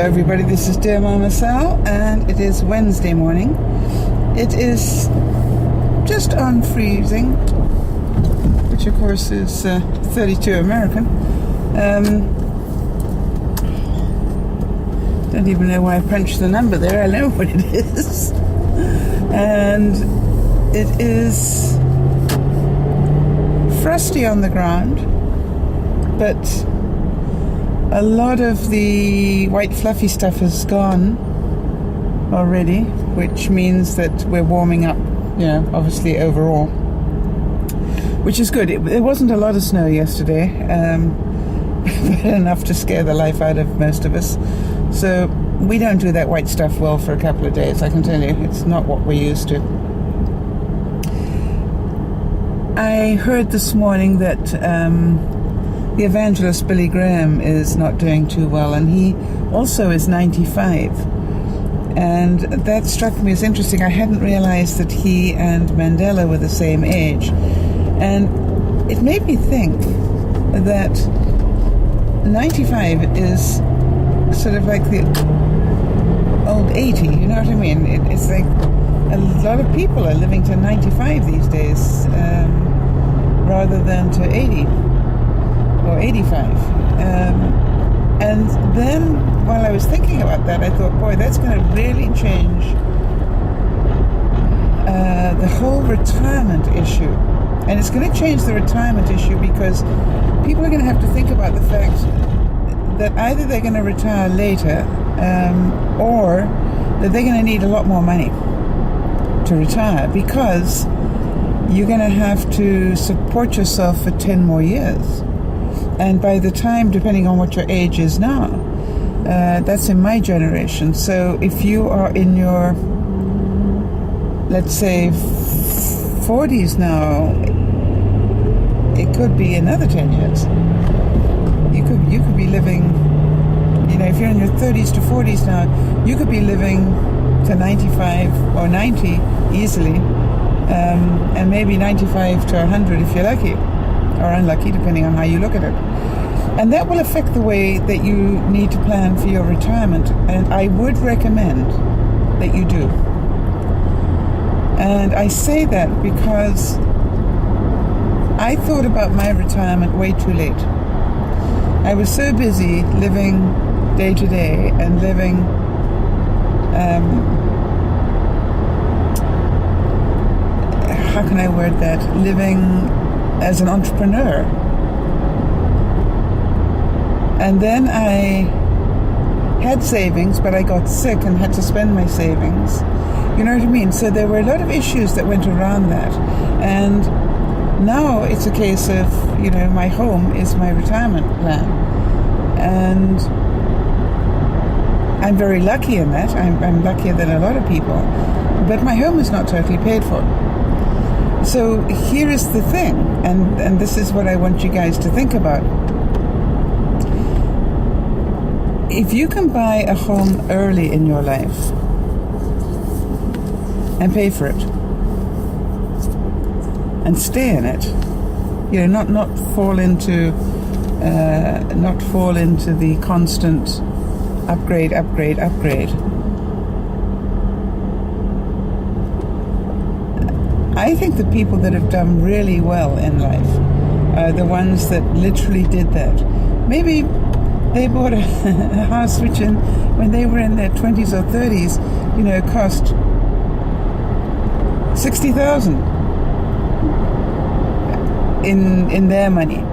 everybody, this is DearMamaSal, and it is Wednesday morning. It is just on freezing, which of course is 32 American. Don't even know why I punched the number there. I know what it is. And it is frosty on the ground, but a lot of the white fluffy stuff is gone already, which means that we're warming up, obviously overall, which is good. There wasn't a lot of snow yesterday, but enough to scare the life out of most of us. So we don't do that white stuff well for a couple of days, I can tell you. It's not what we're used to. I heard this morning that the evangelist Billy Graham is not doing too well, and he also is 95. And that struck me as interesting. I hadn't realized that he and Mandela were the same age. And it made me think that 95 is sort of like the old 80, you know what I mean? It's like a lot of people are living to 95 these days, rather than to 80 or 85. And then while I was thinking about that, I thought, boy, that's going to really change the whole retirement issue. And it's going to change the retirement issue because people are going to have to think about the fact that either they're going to retire later, or that they're going to need a lot more money to retire, because you're going to have to support yourself for 10 more years. And by the time, depending on what your age is now, that's in my generation. So if you are in your, let's say, 40s now, it could be another 10 years. You could be living, if you're in your 30s to 40s now, you could be living to 95 or 90 easily, and maybe 95 to 100 if you're lucky, or unlucky, depending on how you look at it. And that will affect the way that you need to plan for your retirement, and I would recommend that you do. And I say that because I thought about my retirement way too late. I was so busy living day to day and living how can I word that? Living as an entrepreneur. And then I had savings, but I got sick and had to spend my savings. You know what I mean? So there were a lot of issues that went around that. And now it's a case of, my home is my retirement plan. And I'm very lucky in that. I'm luckier than a lot of people. But my home is not totally paid for. So here is the thing, and this is what I want you guys to think about. If you can buy a home early in your life and pay for it and stay in it, not fall into the constant upgrade. I think the people that have done really well in life are the ones that literally did that. Maybe they bought a house which when they were in their 20s or 30s, cost $60,000 in their money,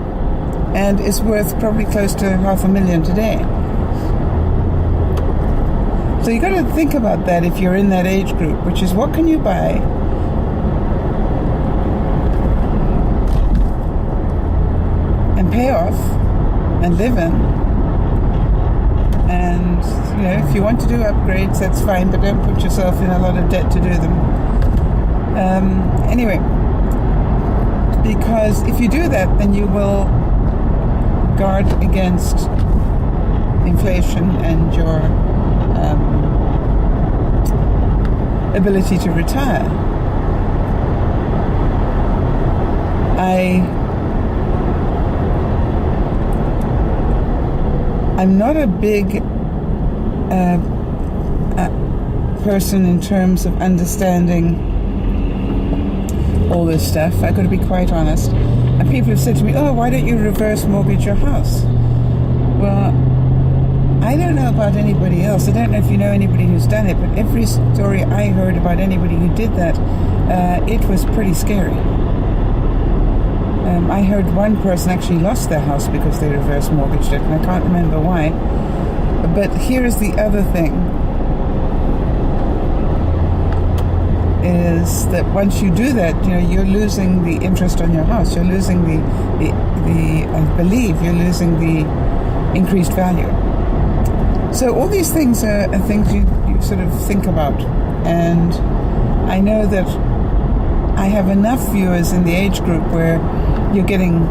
and is worth probably close to $500,000 today. So you got to think about that if you're in that age group, which is what can you buy and pay off and live in. And if you want to do upgrades, that's fine, but don't put yourself in a lot of debt to do them. Anyway, because if you do that, then you will guard against inflation and your ability to retire. I'm not a big person in terms of understanding all this stuff. I've got to be quite honest. And people have said to me, oh, why don't you reverse mortgage your house? Well, I don't know about anybody else. I don't know if you know anybody who's done it, but every story I heard about anybody who did that, it was pretty scary. I heard one person actually lost their house because they reverse mortgaged it, and I can't remember why. But here is the other thing, is that once you do that, you're losing the interest on your house. You're losing the I believe you're losing the increased value. So all these things are things you sort of think about. And I know that I have enough viewers in the age group where you're getting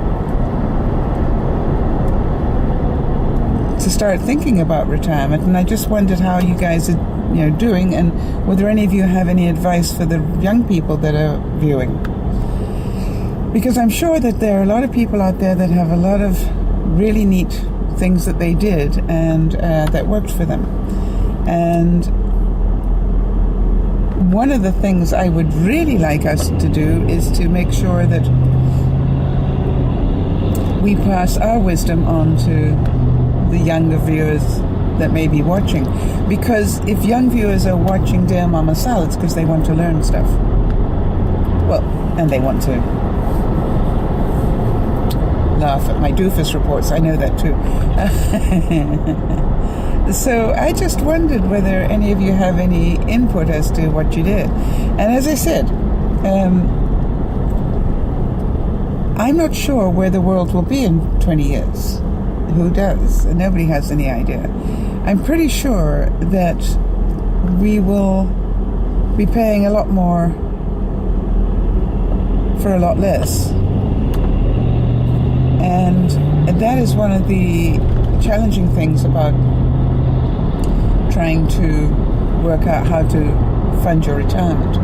to start thinking about retirement, and I just wondered how you guys are doing, and whether any of you have any advice for the young people that are viewing, because I'm sure that there are a lot of people out there that have a lot of really neat things that they did and that worked for them. And one of the things I would really like us to do is to make sure that we pass our wisdom on to the younger viewers that may be watching. Because if young viewers are watching DearMamaSal, it's because they want to learn stuff. Well, and they want to laugh at my doofus reports. I know that too. So I just wondered whether any of you have any input as to what you did. And as I said, I'm not sure where the world will be in 20 years. Who does? Nobody has any idea. I'm pretty sure that we will be paying a lot more for a lot less. And that is one of the challenging things about trying to work out how to fund your retirement.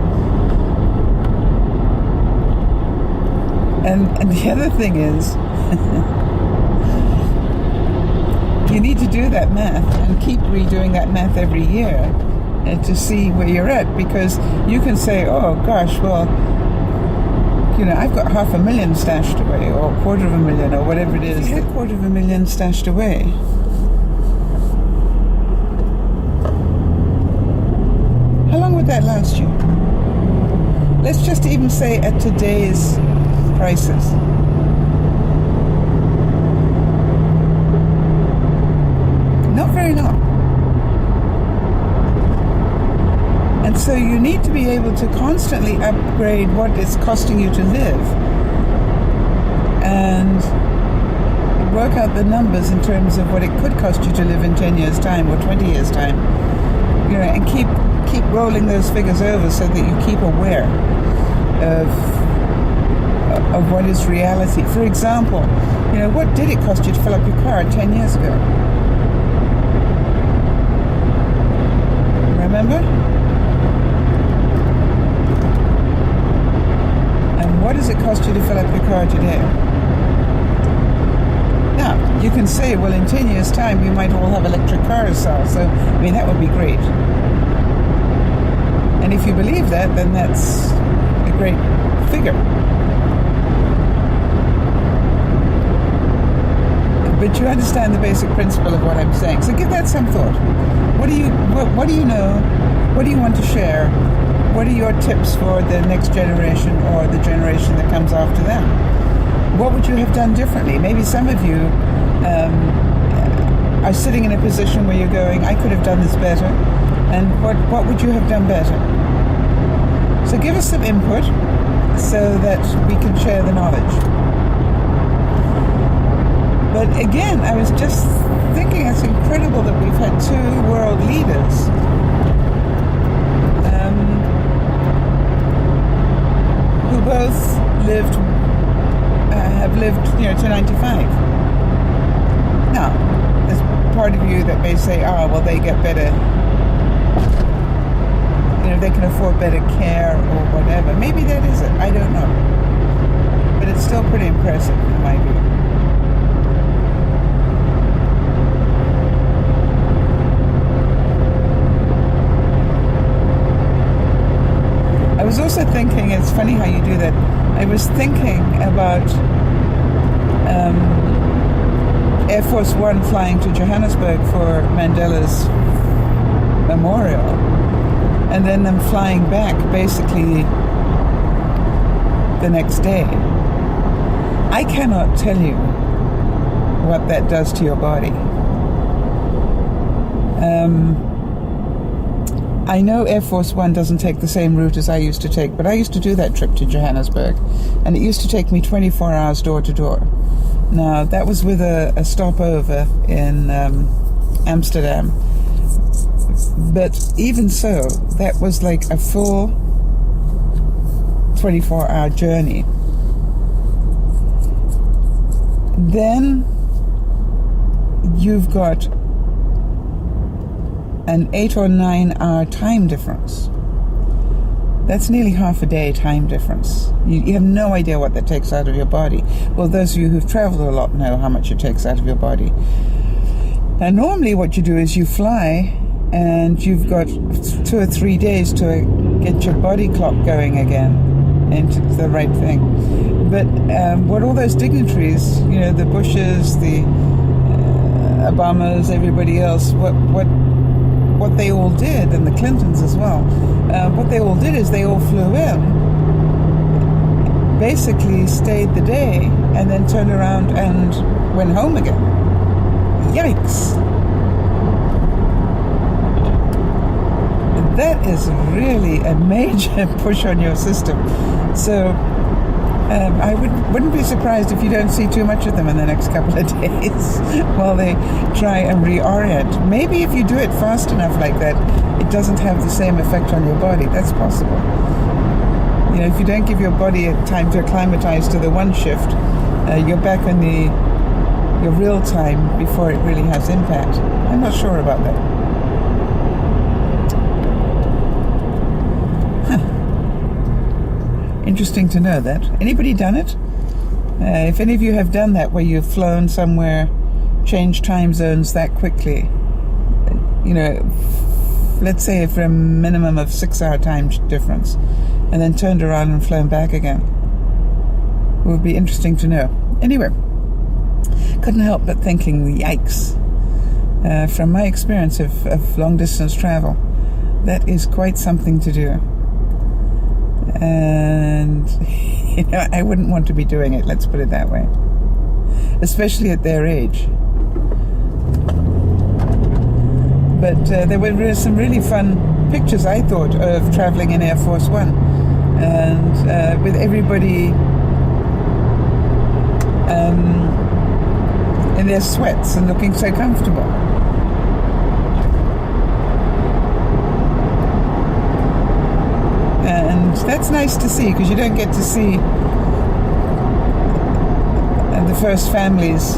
And the other thing is, you need to do that math and keep redoing that math every year to see where you're at, because you can say, oh gosh, well, I've got $500,000 stashed away, or $250,000, or whatever it is. If you had $250,000 stashed away, how long would that last you? Let's just even say at today's prices. Not very long. And so you need to be able to constantly upgrade what it's costing you to live and work out the numbers in terms of what it could cost you to live in 10 years' time or 20 years' time, and keep rolling those figures over so that you keep aware of what is reality. For example, what did it cost you to fill up your car 10 years ago? Remember? And what does it cost you to fill up your car today? Now, you can say, well, in 10 years' time, we might all have electric cars, Sal. So, that would be great. And if you believe that, then that's a great figure. But you understand the basic principle of what I'm saying. So give that some thought. What do you know? What do you want to share? What are your tips for the next generation or the generation that comes after them? What would you have done differently? Maybe some of you are sitting in a position where you're going, I could have done this better. And what would you have done better? So give us some input so that we can share the knowledge. But again, I was just thinking it's incredible that we've had two world leaders who both have lived to 95. Now, there's part of you that may say, well, they get better, they can afford better care or whatever. Maybe that is it. I don't know. But it's still pretty impressive in my view. thinking, it's funny how you do that. I was thinking about Air Force One flying to Johannesburg for Mandela's memorial, and then them flying back basically the next day. I cannot tell you what that does to your body. I know Air Force One doesn't take the same route as I used to take, but I used to do that trip to Johannesburg, and it used to take me 24 hours door to door. Now, that was with a stopover in Amsterdam. But even so, that was like a full 24-hour journey. Then you've got an 8 or 9 hour time difference. That's nearly half a day time difference. You have no idea what that takes out of your body. Well, those of you who've traveled a lot know how much it takes out of your body. Now, normally what you do is you fly, and you've got 2 or 3 days to get your body clock going again into the right thing. But what all those dignitaries, the Bushes, the Obamas, everybody else, what they all did, and the Clintons as well, what they all did is they all flew in, basically stayed the day, and then turned around and went home again. Yikes. That is really a major push on your system. So I wouldn't be surprised if you don't see too much of them in the next couple of days while they try and reorient. Maybe if you do it fast enough like that, it doesn't have the same effect on your body. That's possible. If you don't give your body a time to acclimatize to the one shift, you're back on your real time before it really has impact. I'm not sure about that. Interesting to know that. Anybody done it? If any of you have done that, where you've flown somewhere, changed time zones that quickly, let's say for a minimum of 6 hour time difference, and then turned around and flown back again, it would be interesting to know. Anyway, couldn't help but thinking, yikes. From my experience of long distance travel, that is quite something to do. And I wouldn't want to be doing it, let's put it that way, especially at their age. But there were some really fun pictures, I thought, of traveling in Air Force One, and with everybody in their sweats and looking so comfortable. And that's nice to see, because you don't get to see the first families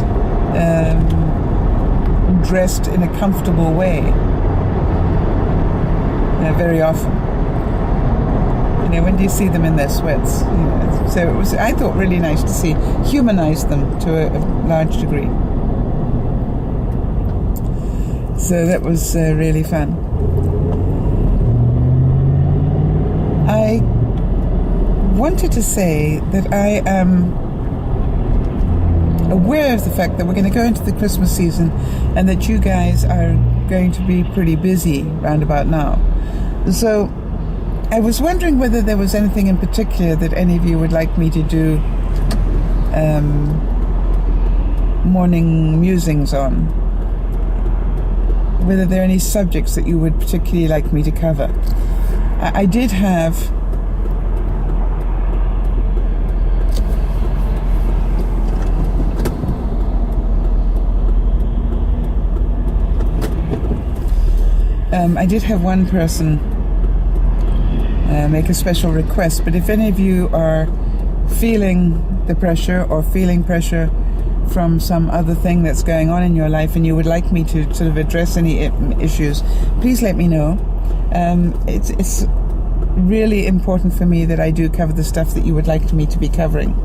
dressed in a comfortable way very often. When do you see them in their sweats? So it was, I thought, really nice to see, humanize them to a large degree. So that was really fun. I wanted to say that I am aware of the fact that we're going to go into the Christmas season, and that you guys are going to be pretty busy round about now. So I was wondering whether there was anything in particular that any of you would like me to do morning musings on. Whether there are any subjects that you would particularly like me to cover. I did have one person make a special request, but if any of you are feeling the pressure or feeling pressure from some other thing that's going on in your life, and you would like me to sort of address any issues, please let me know. It's really important for me that I do cover the stuff that you would like me to be covering.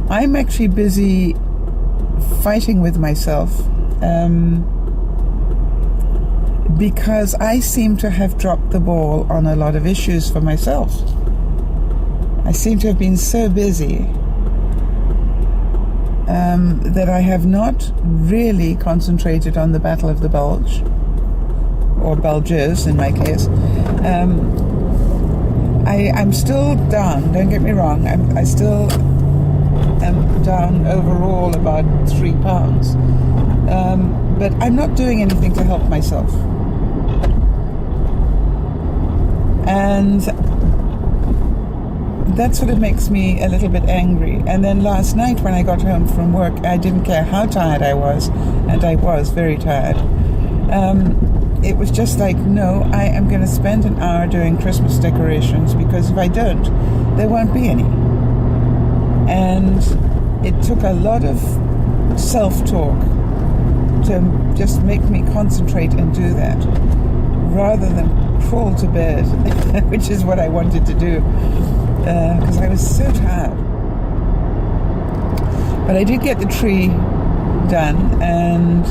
I'm actually busy fighting with myself because I seem to have dropped the ball on a lot of issues for myself. I seem to have been so busy that I have not really concentrated on the Battle of the Bulge, or Bulges in my case. I'm still down, don't get me wrong. I still am down overall about 3 pounds. But I'm not doing anything to help myself. And that sort of makes me a little bit angry. And then last night when I got home from work, I didn't care how tired I was, and I was very tired. It was just like, no, I am going to spend an hour doing Christmas decorations, because if I don't, there won't be any. And it took a lot of self-talk to just make me concentrate and do that, rather than crawl to bed, which is what I wanted to do, because I was so tired. But I did get the tree done, and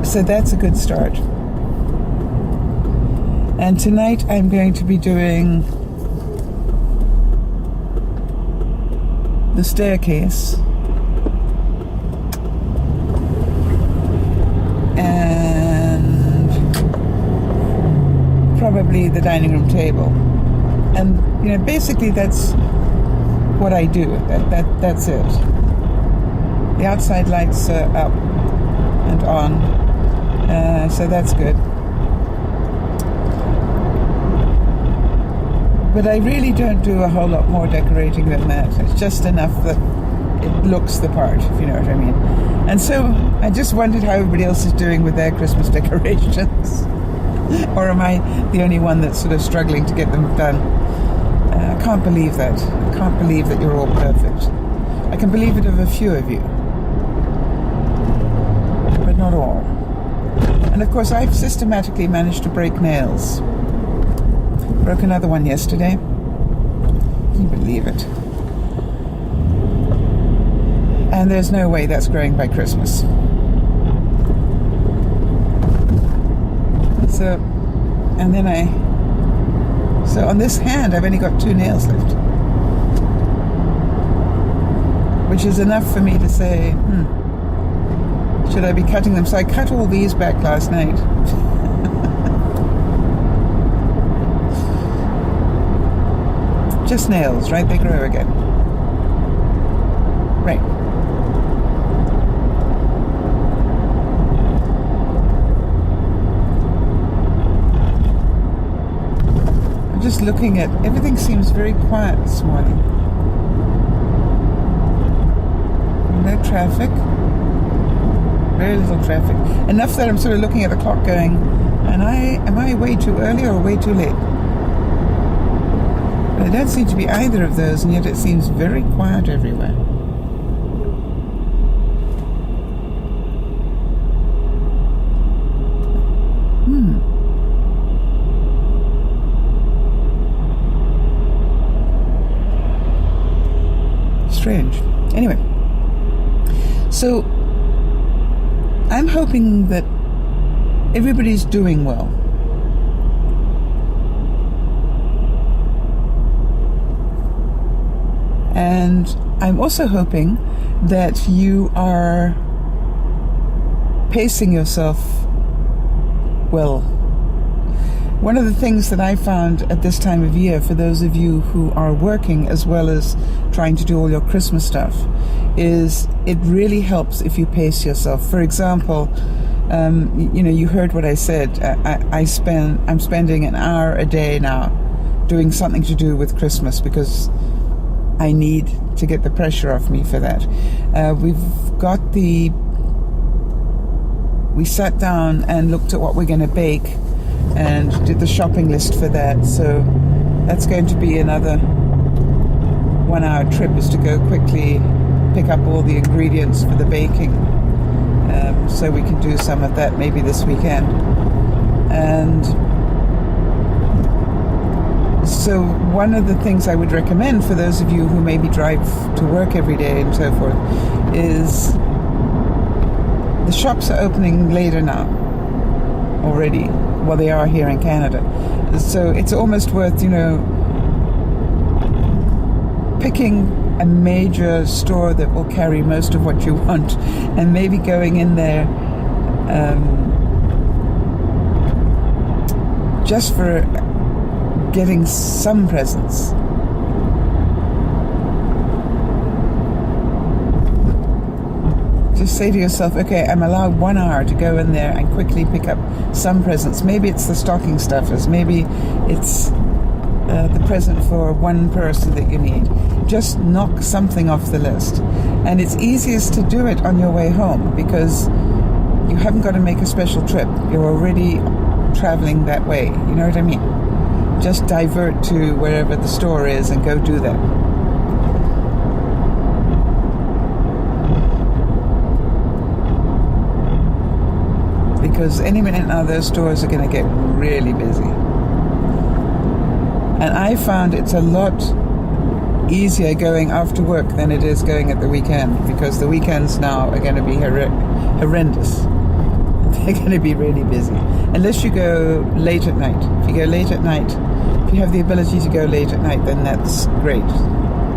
so that's a good start. And tonight I'm going to be doing the staircase and probably the dining room table. And basically that's what I do. That's it. The outside lights are up and on. So that's good. But I really don't do a whole lot more decorating than that. It's just enough that it looks the part, if you know what I mean. And so I just wondered how everybody else is doing with their Christmas decorations. Or am I the only one that's sort of struggling to get them done? I can't believe that. I can't believe that you're all perfect. I can believe it of a few of you, but not all. And of course, I've systematically managed to break nails. Broke another one yesterday. Can you believe it? And there's no way that's growing by Christmas. So on this hand, I've only got 2 nails left, which is enough for me to say, should I be cutting them? So I cut all these back last night. Just nails, right? They grow again. Right. I'm just looking at, everything seems very quiet this morning. No traffic. Very little traffic. Enough that I'm sort of looking at the clock going, am I way too early or way too late? But I don't seem to be either of those, and yet it seems very quiet everywhere. Strange. Anyway, so I'm hoping that everybody's doing well. And I'm also hoping that you are pacing yourself well. One of the things that I found at this time of year, for those of you who are working as well as trying to do all your Christmas stuff, is it really helps if you pace yourself. For example, you heard what I said. I'm spending an hour a day now doing something to do with Christmas, because I need to get the pressure off me for that. We sat down and looked at what we're going to bake and did the shopping list for that. So that's going to be another 1 hour trip, is to go quickly pick up all the ingredients for the baking, so we can do some of that maybe this weekend. And so one of the things I would recommend for those of you who maybe drive to work every day and so forth is the shops are opening later now already. Well, they are here in Canada. So it's almost worth, picking a major store that will carry most of what you want, and maybe going in there just for getting some presents. Just say to yourself, okay, I'm allowed 1 hour to go in there and quickly pick up some presents. Maybe it's the stocking stuffers, maybe it's the present for one person that you need. Just knock something off the list. And it's easiest to do it on your way home, because you haven't got to make a special trip. You're already traveling that way. You know what I mean? Just divert to wherever the store is and go do that. Because any minute now those stores are going to get really busy. And I found it's a lot easier going after work than it is going at the weekend, because the weekends now are going to be horrendous. They're going to be really busy. Unless you go late at night. If you go late at night, if you have the ability to go late at night, then that's great.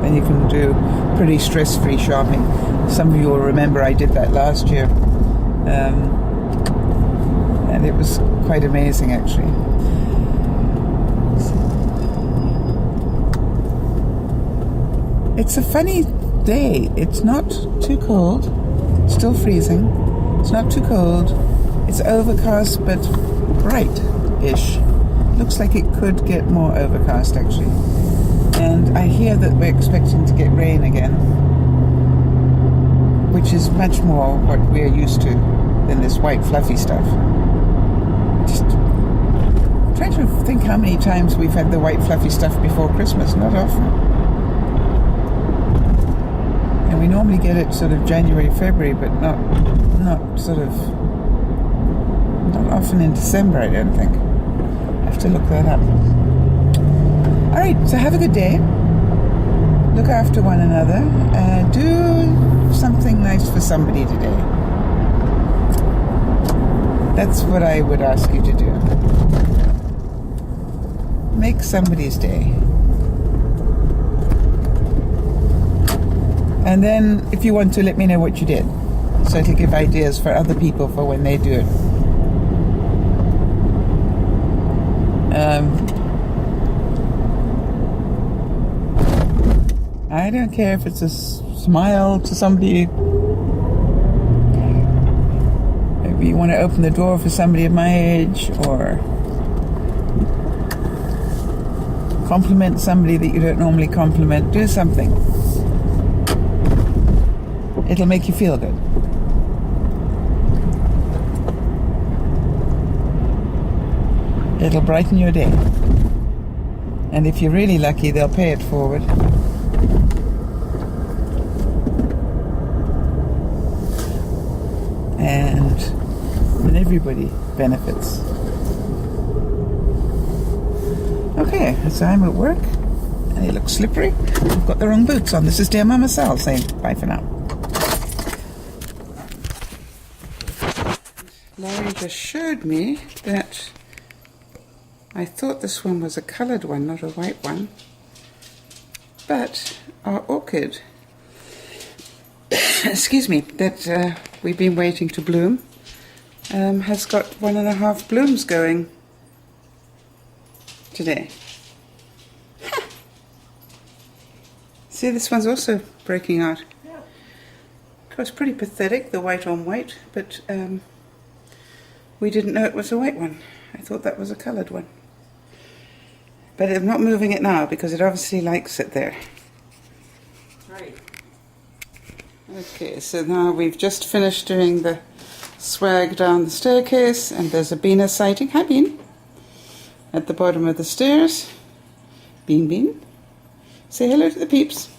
Then you can do pretty stress-free shopping. Some of you will remember I did that last year. And it was quite amazing, actually. It's a funny day. It's not too cold. It's still freezing. It's not too cold. It's overcast, but bright-ish. Looks like it could get more overcast, actually. And I hear that we're expecting to get rain again, which is much more what we're used to than this white fluffy stuff. Just trying to think how many times we've had the white fluffy stuff before Christmas. Not often. And we normally get it sort of January, February, but not often in December, I don't think. I have to look that up. Alright, so have a good day. Look after one another. Do something nice for somebody today. That's what I would ask you to do. Make somebody's day. And then, if you want to, let me know what you did, so it'll give ideas for other people for when they do it. I don't care if it's a smile to somebody. Maybe you want to open the door for somebody of my age, or compliment somebody that you don't normally compliment. Do something. It'll make you feel good. It'll brighten your day. And if you're really lucky, they'll pay it forward. And everybody benefits. Okay, so I'm at work, and it looks slippery. I've got the wrong boots on. This is DearMamaSal saying bye for now. Laurie just showed me that I thought this one was a coloured one, not a white one. But our orchid, excuse me, that we've been waiting to bloom, has got 1.5 blooms going today. Huh. See, this one's also breaking out. Yeah. It was pretty pathetic, the white on white, but we didn't know it was a white one. I thought that was a coloured one. But I'm not moving it now because it obviously likes it there. Right. Okay, so now we've just finished doing the swag down the staircase, and there's a Beaner sighting. Hi, Bean. At the bottom of the stairs. Bean, Bean. Say hello to the peeps.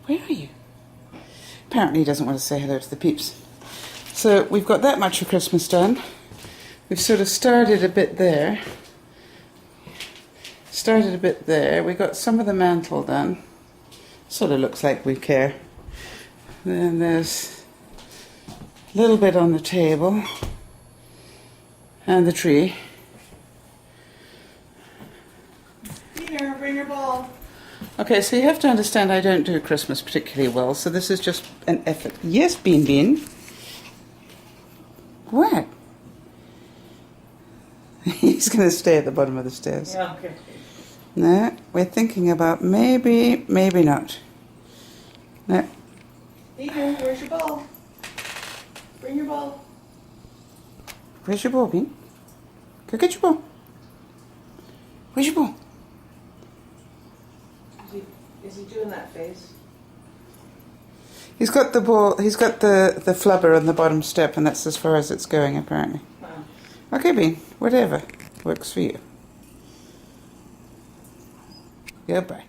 Where are you? Apparently he doesn't want to say hello to the peeps. So we've got that much of Christmas done. We've sort of started a bit there. We got some of the mantle done. Sort of looks like we care. Then there's a little bit on the table and the tree. bring your ball. Okay, so you have to understand I don't do Christmas particularly well, so this is just an effort. Yes, Bean Bean. What? He's going to stay at the bottom of the stairs. Yeah, okay. No, we're thinking about maybe not. No. Ethan, where's your ball? Bring your ball. Where's your ball, Bean? Go get your ball. Where's your ball? Is he doing that face? He's got the ball, he's got the flubber on the bottom step, and that's as far as it's going, apparently. Wow. Okay, Bean, whatever works for you. Goodbye.